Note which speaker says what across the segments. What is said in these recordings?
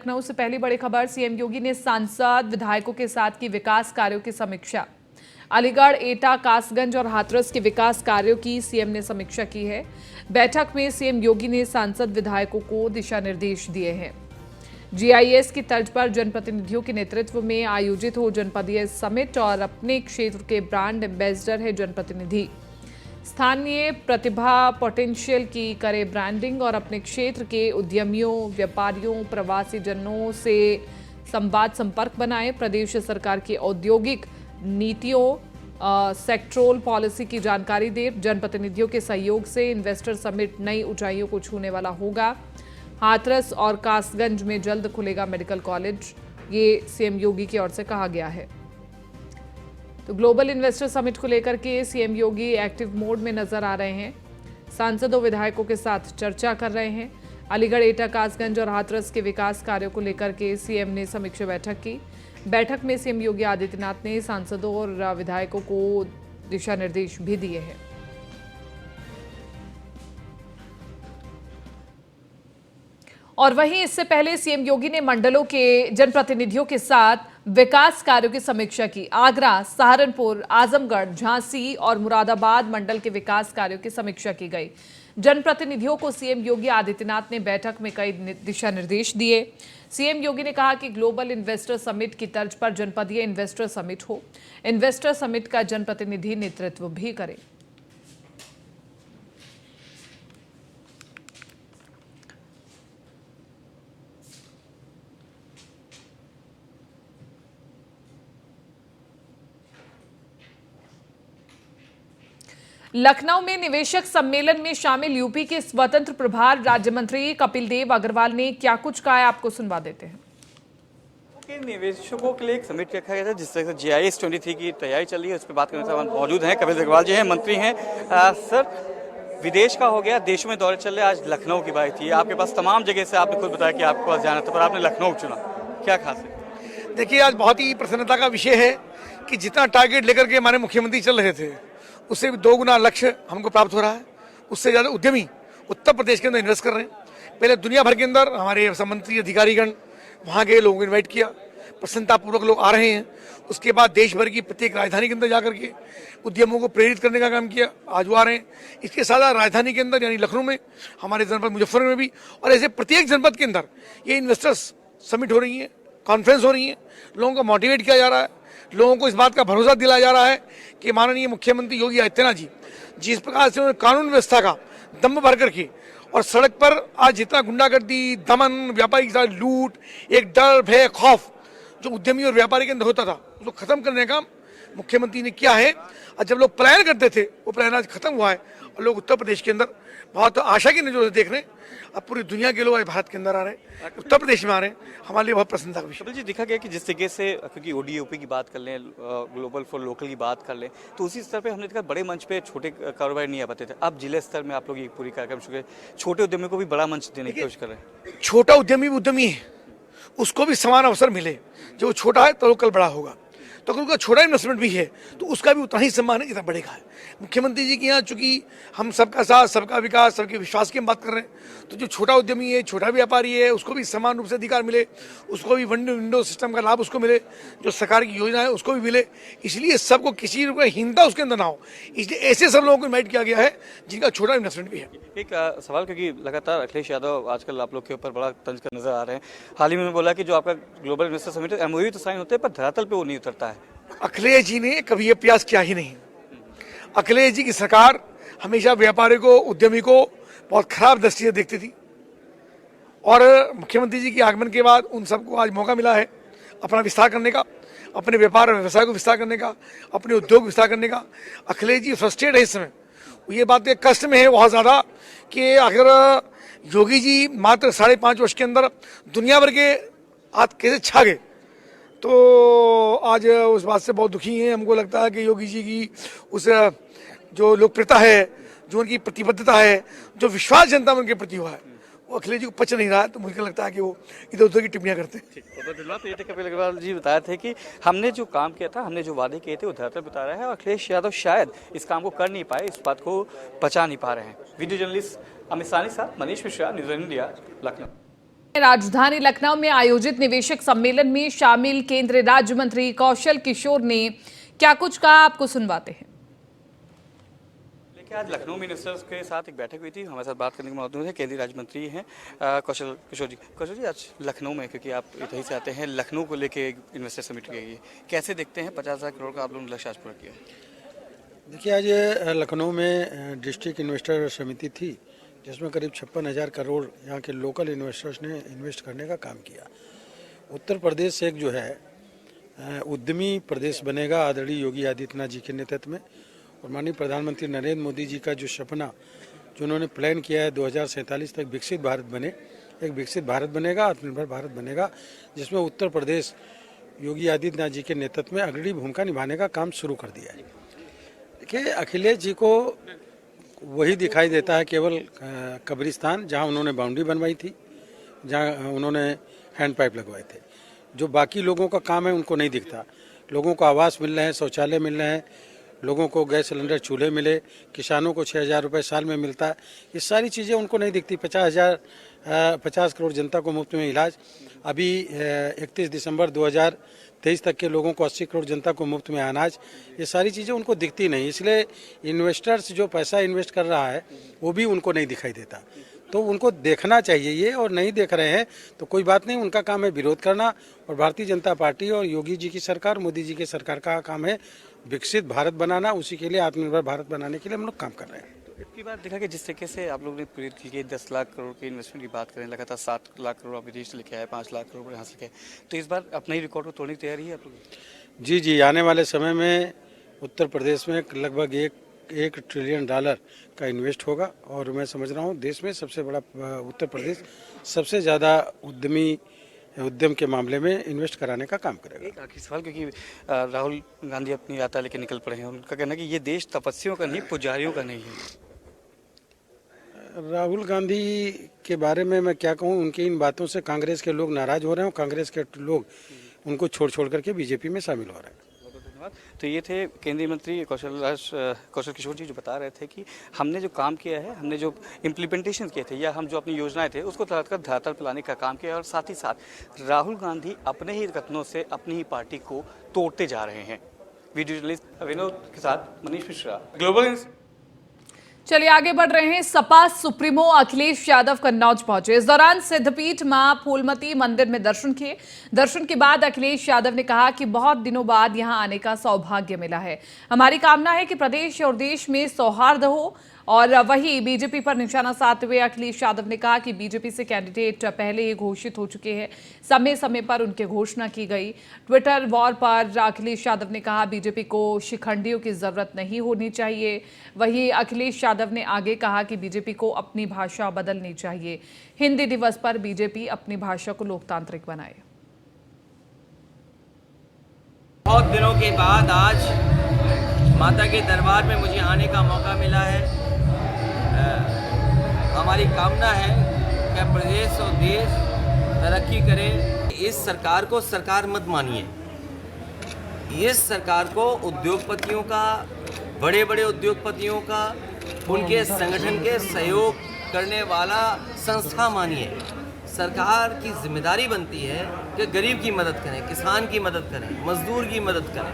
Speaker 1: लखनऊ से पहली बड़ी खबर। सीएम योगी ने सांसद विधायकों के साथ की विकास कार्यों की समीक्षा। अलीगढ़, एटा, कासगंज और हाथरस के विकास कार्यों की सीएम ने समीक्षा की है। बैठक में सीएम योगी ने सांसद विधायकों को दिशा निर्देश दिए हैं। जीआईएस की तर्ज पर जनप्रतिनिधियों के नेतृत्व में आयोजित हो जनपदीय समिट और अपने क्षेत्र के ब्रांड एम्बेसडर है जनप्रतिनिधि। स्थानीय प्रतिभा पोटेंशियल की करे ब्रांडिंग और अपने क्षेत्र के उद्यमियों, व्यापारियों, प्रवासी जनों से संवाद संपर्क बनाए। प्रदेश सरकार की औद्योगिक नीतियों, सेक्टोरल पॉलिसी की जानकारी दे। जनप्रतिनिधियों के सहयोग से इन्वेस्टर समिट नई ऊंचाइयों को छूने वाला होगा। हाथरस और कासगंज में जल्द खुलेगा मेडिकल कॉलेज, ये सीएम योगी की ओर से कहा गया है। तो ग्लोबल इन्वेस्टर समिट को लेकर के सीएम योगी एक्टिव मोड में नजर आ रहे हैं। सांसदों, विधायकों के साथ चर्चा कर रहे हैं। अलीगढ़, एटा, कासगंज और हाथरस के विकास कार्यों को लेकर के सीएम ने समीक्षा बैठक की। बैठक में सीएम योगी आदित्यनाथ ने सांसदों और विधायकों को दिशा निर्देश भी दिए हैं। और वहीं इससे पहले सीएम योगी ने मंडलों के जनप्रतिनिधियों के साथ विकास कार्यों की समीक्षा की। आगरा, सहारनपुर, आजमगढ़, झांसी और मुरादाबाद मंडल के विकास कार्यों की समीक्षा की गई। जनप्रतिनिधियों को सीएम योगी आदित्यनाथ ने बैठक में कई दिशा निर्देश दिए। सीएम योगी ने कहा कि ग्लोबल इन्वेस्टर समिट की तर्ज पर जनपदीय इन्वेस्टर समिट हो। इन्वेस्टर समिट का जनप्रतिनिधि नेतृत्व भी करे। लखनऊ में निवेशक सम्मेलन में शामिल यूपी के स्वतंत्र प्रभार राज्य मंत्री कपिल देव अग्रवाल ने क्या कुछ कहा है, आपको सुनवा देते हैं।
Speaker 2: निवेशकों के लिए एक समिट रखा गया था जिस तरह से जीआईएस 23 की तैयारी चल रही है, उस पर बात करने से मौजूद हैं कपिल अग्रवाल जी हैं, मंत्री हैं। सर, विदेश का हो गया, देशों में दौरे चल रहे, आज लखनऊ की बात थी। आपके पास तमाम जगह से आपने खुद बताया कि आपको पास जाना था, पर आपने लखनऊ चुना, क्या खास है?
Speaker 3: देखिए, आज बहुत ही प्रसन्नता का विषय है कि जितना टारगेट लेकर के हमारे मुख्यमंत्री चल रहे थे, उससे भी 2 गुना लक्ष्य हमको प्राप्त हो रहा है। उससे ज़्यादा उद्यमी उत्तर प्रदेश के अंदर इन्वेस्ट कर रहे हैं। पहले दुनिया भर के अंदर हमारे मंत्री अधिकारीगण वहाँ के लोगों को इन्वाइट किया, प्रसन्नतापूर्वक लोग आ रहे हैं। उसके बाद देश भर की प्रत्येक राजधानी के अंदर जाकर के उद्यमों को प्रेरित करने का काम किया, आज वो आ रहे हैं। इसके साथ राजधानी के अंदर यानी लखनऊ में, हमारे जनपद मुजफ्फरनगर में भी, और ऐसे प्रत्येक जनपद के अंदर ये इन्वेस्टर्स समिट हो रही है, कॉन्फ्रेंस हो रही है। लोगों को मोटिवेट किया जा रहा है, लोगों को इस बात का भरोसा दिलाया जा रहा है कि माननीय मुख्यमंत्री योगी आदित्यनाथ जी जिस प्रकार से उन्होंने कानून व्यवस्था का दम भर करके और सड़क पर आज जितना गुंडागर्दी, दमन, व्यापारी के साथ लूट, एक डर, भय, खौफ जो उद्यमी और व्यापारी के अंदर होता था, उसको खत्म करने का मुख्यमंत्री ने किया है। और जब लोग पलायन करते थे, वो पलायन आज खत्म हुआ है और लोग उत्तर प्रदेश के अंदर बहुत आशा की नजरों से देख रहे हैं। अब पूरी दुनिया के लोग आज भारत के अंदर आ रहे हैं, उत्तर प्रदेश में आ रहे हैं, हमारे लिए बहुत प्रसन्नता का विषय।
Speaker 2: जी, देखा गया कि जिस तरीके से, क्योंकि ओडीओपी की बात कर लें, ग्लोबल फॉर लोकल की बात कर लें, तो उसी स्तर पे हमने देखा बड़े मंच पे छोटे कारोबारी नहीं आ पाते थे। अब जिले स्तर में आप लोग ये पूरी कार्यक्रम शुरू छोटे उद्यमी को भी बड़ा मंच देने की कोशिश कर रहे हैं।
Speaker 3: छोटा उद्यमी भी उद्यमी है, उसको भी समान अवसर मिले। जो छोटा है तो वो कल बड़ा होगा, तो अगर उनका छोटा इन्वेस्टमेंट भी है तो उसका भी उतना ही सम्मान है जितना बड़े का है। मुख्यमंत्री जी के यहाँ चूंकि हम सबका साथ, सबका विकास, सबके विश्वास की हम बात कर रहे हैं, तो जो छोटा उद्यमी है, छोटा व्यापारी है, उसको भी समान रूप से अधिकार मिले, उसको भी विंडो सिस्टम का लाभ उसको मिले, जो सरकार की योजना है उसको भी मिले। इसलिए सबको किसी रूप में हीनता उसके अंदर ना हो, इसलिए ऐसे सब लोगों को इन्वाइट किया गया है जिनका छोटा इन्वेस्टमेंट भी है।
Speaker 2: एक सवाल, क्योंकि लगातार अखिलेश यादव आजकल आप लोग के ऊपर बड़ा तंज कर नजर आ रहे हैं। हाल ही में बोला कि जो आपका ग्लोबल इन्वेस्टर समिट है, एमओयू तो साइन होते हैं पर धरातल पे वो नहीं उतरता है।
Speaker 3: अखिलेश जी ने कभी ये प्रयास किया ही नहीं। अखिलेश जी की सरकार हमेशा व्यापारी को, उद्यमी को बहुत खराब दृष्टि से देखती थी, और मुख्यमंत्री जी के आगमन के बाद उन सबको आज मौका मिला है अपना विस्तार करने का, अपने व्यापार और व्यवसाय को विस्तार करने का, अपने उद्योग विस्तार करने का। अखिलेश जी फ्रस्ट्रेट है इस समय, ये बात एक कष्ट में है बहुत ज़्यादा कि अगर योगी जी मात्र 5.5 वर्ष के अंदर दुनिया भर के हाथ कैसे छा गए, तो आज उस बात से बहुत दुखी हैं। हमको लगता है कि योगी जी की उस जो लोकप्रियता है, जो उनकी प्रतिबद्धता है, जो विश्वास जनता में उनके प्रति हुआ है, वो अखिलेश जी को पच नहीं रहा है। तो मुझे लगता है कि वो इधर उधर की टिप्पणियां करते हैं।
Speaker 2: तो ये कपिल अग्रवाल जी बताए थे कि हमने जो काम किया था, हमने जो वादे किए थे, वो धरातल बता रहा है, और अखिलेश यादव शायद इस काम को कर नहीं पाए, इस बात को पचा नहीं पा रहे हैं। वीडियो जर्नलिस्ट अमित सानी साहब, मनीष मिश्रा, न्यूज़ इंडिया, लखनऊ।
Speaker 1: राजधानी लखनऊ में आयोजित निवेशक सम्मेलन में शामिल केंद्रीय राज्य मंत्री कौशल किशोर ने क्या कुछ कहा, आपको सुनवाते हैं।
Speaker 2: देखिए, आज लखनऊ में इन्वेस्टर्स के साथ एक बैठक हुई थी। हमारे साथ बात करने के मौजूद है केंद्रीय राज्य मंत्री हैं कौशल किशोर जी। कौशल जी, आज लखनऊ में, क्योंकि आप इधर से आते हैं, लखनऊ को लेके इन्वेस्टर समिट की गई, कैसे देखते हैं 50,000 करोड़ का आप लोगों ने लक्ष्य आज पूरा किया?
Speaker 4: देखिए, आज लखनऊ में डिस्ट्रिक्ट इन्वेस्टर समिति थी जिसमें करीब 56,000 करोड़ यहाँ के लोकल इन्वेस्टर्स ने इन्वेस्ट करने का काम किया। उत्तर प्रदेश एक जो है उद्यमी प्रदेश बनेगा आदरणीय योगी आदित्यनाथ जी के नेतृत्व में, और माननीय प्रधानमंत्री नरेंद्र मोदी जी का जो सपना जो उन्होंने प्लान किया है 2047 तक विकसित भारत बने, एक विकसित भारत बनेगा, आत्मनिर्भर भारत बनेगा, जिसमें उत्तर प्रदेश योगी आदित्यनाथ जी के नेतृत्व में अग्रणी भूमिका निभाने का काम शुरू कर दिया है। देखिए, अखिलेश जी को वही दिखाई देता है केवल कब्रिस्तान, जहां उन्होंने बाउंड्री बनवाई थी, जहां उन्होंने हैंड पाइप लगवाए थे। जो बाकी लोगों का काम है उनको नहीं दिखता। लोगों को आवास मिल रहे हैं, शौचालय मिल रहे हैं, लोगों को गैस सिलेंडर चूल्हे मिले, किसानों को 6,000 रुपये साल में मिलता है। ये सारी चीज़ें उनको नहीं दिखती। 50 करोड़ जनता को मुफ्त में इलाज। अभी 31 दिसंबर 2023 तक के लोगों को 80 करोड़ जनता को मुफ्त में अनाज। ये सारी चीज़ें उनको दिखती नहीं, इसलिए इन्वेस्टर्स जो पैसा इन्वेस्ट कर रहा है वो भी उनको नहीं दिखाई देता। तो उनको देखना चाहिए ये, और नहीं देख रहे हैं तो कोई बात नहीं, उनका काम है विरोध करना। और भारतीय जनता पार्टी और योगी जी की सरकार, मोदी जी की सरकार का काम है विकसित भारत बनाना। उसी के लिए, आत्मनिर्भर भारत बनाने के लिए हम लोग काम कर रहे हैं।
Speaker 2: इतनी बार देखा कि जिस तरीके से आप लोगों ने पूरी की 10 लाख करोड़ की इन्वेस्टमेंट की बात करें, लगातार 7 लाख करोड़ आप विदेश से लेके आए, 5 लाख करोड़ यहाँ से लेके आए, तो इस बार अपना ही रिकॉर्ड को तोड़ने की तैयारी है आप लोग?
Speaker 4: जी, आने वाले समय में उत्तर प्रदेश में लगभग एक ट्रिलियन डॉलर का इन्वेस्ट होगा, और मैं समझ रहा हूँ देश में सबसे बड़ा उत्तर प्रदेश सबसे ज़्यादा उद्यम के मामले में इन्वेस्ट कराने का काम करेगा।
Speaker 2: एक आखिरी सवाल, क्योंकि राहुल गांधी अपनी यात्रा लेकर निकल पड़े हैं, उनका कहना है कि ये देश तपस्वियों का नहीं, पुजारियों का नहीं है।
Speaker 4: राहुल गांधी के बारे में मैं क्या कहूँ, उनकी इन बातों से कांग्रेस के लोग नाराज हो रहे हैं, और कांग्रेस के लोग उनको छोड़ करके बीजेपी में शामिल हो रहे हैं।
Speaker 2: तो ये थे केंद्रीय मंत्री कौशल किशोर जी, जो बता रहे थे कि हमने जो काम किया है, हमने जो इम्प्लीमेंटेशन किए थे, या हम जो अपनी योजनाएं थे उसको धरातल पर लाने का काम किया, और साथ ही साथ राहुल गांधी अपने ही कथनों से अपनी ही पार्टी को तोड़ते जा रहे हैं। वीडियो जर्नलिस्ट विनोद के साथ मनीष मिश्रा, ग्लोबल।
Speaker 1: चलिए आगे बढ़ रहे हैं। सपा सुप्रीमो अखिलेश यादव कन्नौज पहुंचे। इस दौरान सिद्धपीठ मां फूलमती मंदिर में दर्शन किए। दर्शन के बाद अखिलेश यादव ने कहा कि बहुत दिनों बाद यहां आने का सौभाग्य मिला है। हमारी कामना है कि प्रदेश और देश में सौहार्द हो। और वही बीजेपी पर निशाना साधते हुए अखिलेश यादव ने कहा कि बीजेपी से कैंडिडेट पहले ही घोषित हो चुके हैं, समय समय पर उनकी घोषणा की गई। ट्विटर वॉर पर अखिलेश यादव ने कहा बीजेपी को शिखंडियों की जरूरत नहीं होनी चाहिए। वही अखिलेश यादव ने आगे कहा कि बीजेपी को अपनी भाषा बदलनी चाहिए। हिंदी दिवस पर बीजेपी अपनी भाषा को लोकतांत्रिक बनाए।
Speaker 5: बहुत दिनों के बाद आज माता के दरबार में मुझे आने का मौका मिला है। हमारी कामना है कि प्रदेश और देश तरक्की करे। इस सरकार को सरकार मत मानिए। इस सरकार को उद्योगपतियों का, बड़े बड़े उद्योगपतियों का, उनके संगठन के सहयोग करने वाला संस्था मानिए। सरकार की जिम्मेदारी बनती है कि गरीब की मदद करें, किसान की मदद करें, मजदूर की मदद करें,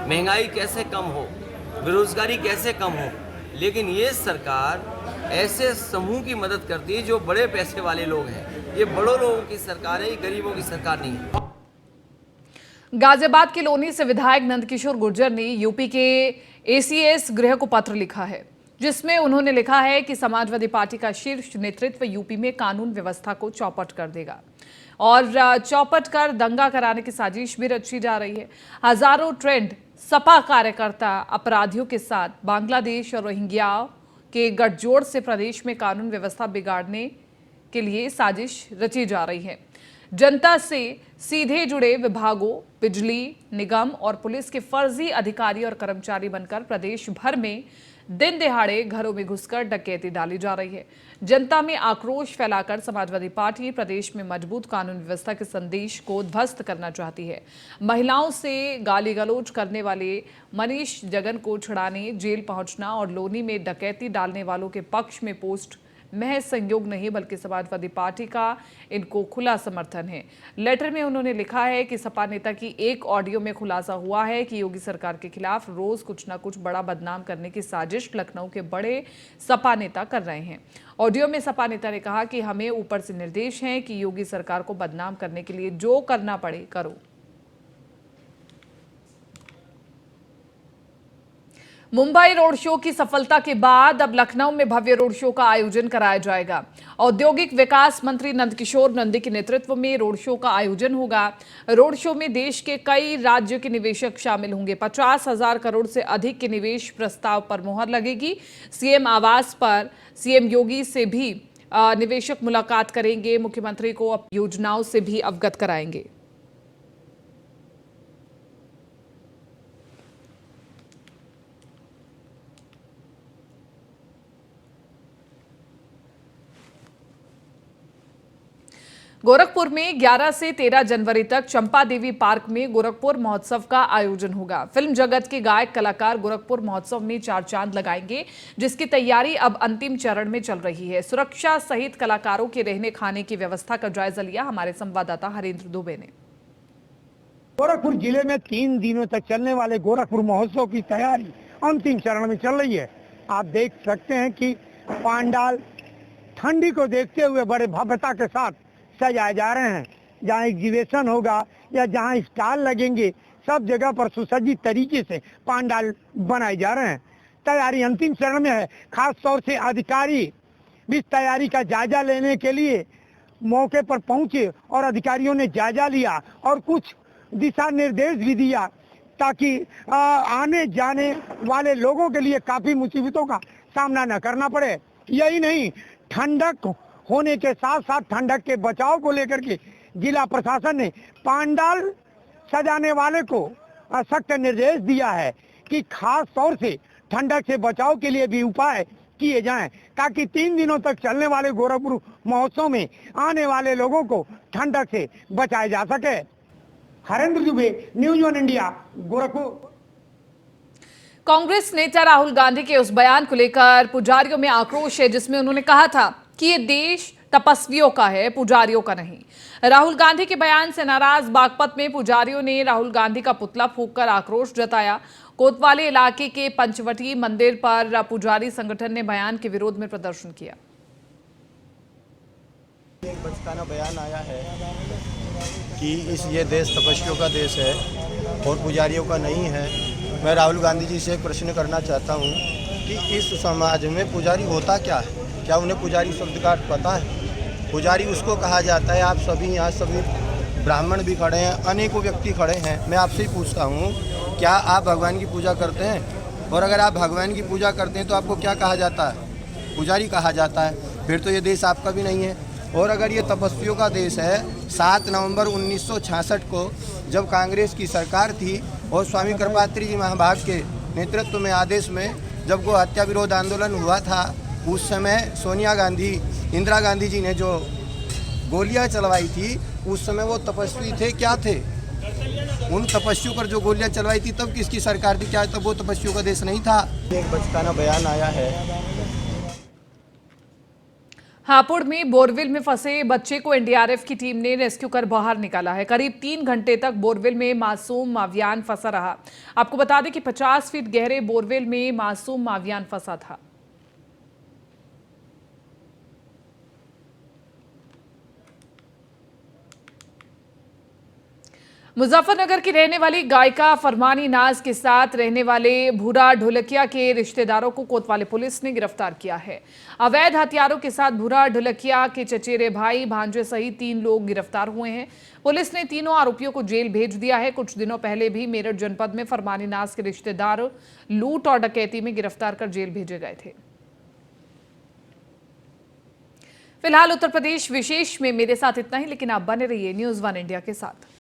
Speaker 5: महंगाई कैसे कम हो, बेरोजगारी कैसे कम हो। लेकिन ये सरकार ऐसे समूह की मदद करती है जो बड़े पैसे वाले लोग हैं। ये बड़ों लोगों की सरकार है, ये गरीबों की सरकार नहीं है।
Speaker 1: गाजियाबाद के लोनी से विधायक नंदकिशोर गुर्जर ने यूपी के एसीएस गृह को पत्र लिखा है, जिसमें उन्होंने लिखा है कि समाजवादी पार्टी का शीर्ष नेतृत्व यूपी में कानून व्यवस्था को चौपट कर देगा, और चौपट कर दंगा कराने की साजिश भी रची जा रही है। हजारों ट्रेंड सपा कार्यकर्ता अपराधियों के साथ बांग्लादेश और रोहिंग्या के गठजोड़ से प्रदेश में कानून व्यवस्था बिगाड़ने के लिए साजिश रची जा रही है। जनता से सीधे जुड़े विभागों, बिजली निगम और पुलिस के फर्जी अधिकारी और कर्मचारी बनकर प्रदेश भर में दिन दिहाड़े घरों में घुसकर डकैती डाली जा रही है। जनता में आक्रोश फैलाकर समाजवादी पार्टी प्रदेश में मजबूत कानून व्यवस्था के संदेश को ध्वस्त करना चाहती है। महिलाओं से गाली गलौज करने वाले मनीष जगन को छुड़ाने जेल पहुंचना और लोनी में डकैती डालने वालों के पक्ष में पोस्ट महज संयोग नहीं बल्कि समाजवादी पार्टी का इनको खुला समर्थन है। लेटर में उन्होंने लिखा है कि सपा नेता की एक ऑडियो में खुलासा हुआ है कि योगी सरकार के खिलाफ रोज कुछ न कुछ बड़ा बदनाम करने की साजिश लखनऊ के बड़े सपा नेता कर रहे हैं। ऑडियो में सपा नेता ने कहा कि हमें ऊपर से निर्देश हैं कि योगी सरकार को बदनाम करने के लिए जो करना पड़े करो। मुंबई रोड शो की सफलता के बाद अब लखनऊ में भव्य रोड शो का आयोजन कराया जाएगा। औद्योगिक विकास मंत्री नंदकिशोर नंदी के नेतृत्व में रोड शो का आयोजन होगा। रोड शो में देश के कई राज्यों के निवेशक शामिल होंगे। 50,000 करोड़ से अधिक के निवेश प्रस्ताव पर मुहर लगेगी। सीएम आवास पर सीएम योगी से भी निवेशक मुलाकात करेंगे। मुख्यमंत्री को योजनाओं से भी अवगत कराएंगे। गोरखपुर में 11 से 13 जनवरी तक चंपा देवी पार्क में गोरखपुर महोत्सव का आयोजन होगा। फिल्म जगत के गायक कलाकार गोरखपुर महोत्सव में 4 चांद लगाएंगे, जिसकी तैयारी अब अंतिम चरण में चल रही है। सुरक्षा सहित कलाकारों के रहने खाने की व्यवस्था का जायजा लिया हमारे संवाददाता हरेंद्र दुबे ने।
Speaker 6: गोरखपुर जिले में 3 दिनों तक चलने वाले गोरखपुर महोत्सव की तैयारी अंतिम चरण में चल रही है। आप देख सकते हैं कि पांडाल ठंडी को देखते हुए बड़े भव्यता के साथ सजाए जा रहे हैं। जहाँ एग्जीबिशन होगा या जहाँ स्टॉल लगेंगे, सब जगह पर सुसज्जित तरीके से पांडाल बनाए जा रहे हैं। तैयारी अंतिम चरण में है। खास तौर से अधिकारी भी तैयारी का जायजा लेने के लिए मौके पर पहुंचे और अधिकारियों ने जायजा लिया और कुछ दिशा निर्देश भी दिया ताकि आने जाने वाले लोगों के लिए काफी मुसीबतों का सामना न करना पड़े। यही नहीं, ठंडक होने के साथ साथ ठंडक के बचाव को लेकर के जिला प्रशासन ने पांडाल सजाने वाले को सख्त निर्देश दिया है कि खास तौर से ठंडक से बचाव के लिए भी उपाय किए जाएं, ताकि 3 दिनों तक चलने वाले गोरखपुर महोत्सव में आने वाले लोगों को ठंडक से बचाया जा सके। Harendra Dubey, news 1 India, Gorakhpur.
Speaker 1: कांग्रेस नेता राहुल गांधी के उस बयान को लेकर पुजारियों में आक्रोश है, जिसमें उन्होंने कहा था कि ये देश तपस्वियों का है, पुजारियों का नहीं। राहुल गांधी के बयान से नाराज बागपत में पुजारियों ने राहुल गांधी का पुतला फूंककर आक्रोश जताया। कोतवाली इलाके के पंचवटी मंदिर पर पुजारी संगठन ने बयान के विरोध में प्रदर्शन किया।
Speaker 7: एक बचकाना बयान आया है कि ये देश तपस्वियों का देश है और पुजारियों का नहीं है। मैं राहुल गांधी जी से एक प्रश्न करना चाहता हूं कि इस समाज में पुजारी होता क्या है? क्या उन्हें पुजारी शब्द का पता है? पुजारी उसको कहा जाता है। आप सभी यहाँ सभी ब्राह्मण भी खड़े हैं, अनेकों व्यक्ति खड़े हैं। मैं आपसे ही पूछता हूँ, क्या आप भगवान की पूजा करते हैं? और अगर आप भगवान की पूजा करते हैं तो आपको क्या कहा जाता है? पुजारी कहा जाता है। फिर तो ये देश आपका भी नहीं है। और अगर ये तपस्वियों का देश है, 7 नवंबर 1966 को जब कांग्रेस की सरकार थी और स्वामी कृपात्री जी महाभाग के नेतृत्व में आदेश में जब वो हत्या विरोध आंदोलन हुआ था, उस समय सोनिया गांधी, इंदिरा गांधी जी ने जो गोलियां चलवाई थी, उस समय वो तपस्वी थे क्या थे? उन तपस्वियों पर जो गोलियां चलवाई थी तब किसकी सरकार थी? क्या तब वो तपस्वियों का देश नहीं था? एक बचकाना बयान आया है।
Speaker 1: हापुड़ में बोरवेल में फंसे बच्चे को एनडीआरएफ की टीम ने रेस्क्यू कर बाहर निकाला है। करीब 3 घंटे तक बोरवेल में मासूम मावियान फंसा रहा। आपको बता दें कि 50 फीट गहरे बोरवेल में मासूम मावियान फंसा था। मुजफ्फरनगर की रहने वाली गायिका फरमानी नाज के साथ रहने वाले भूरा ढोलकिया के रिश्तेदारों को कोतवाली पुलिस ने गिरफ्तार किया है। अवैध हथियारों के साथ भूरा ढोलकिया के चचेरे भाई, भांजे सहित 3 लोग गिरफ्तार हुए हैं। पुलिस ने तीनों आरोपियों को जेल भेज दिया है। कुछ दिनों पहले भी मेरठ जनपद में फरमानी नाज के रिश्तेदार लूट और डकैती में गिरफ्तार कर जेल भेजे गए थे। फिलहाल उत्तर प्रदेश विशेष में मेरे साथ इतना ही, लेकिन आप बने रहिए न्यूज़ 1 इंडिया के साथ।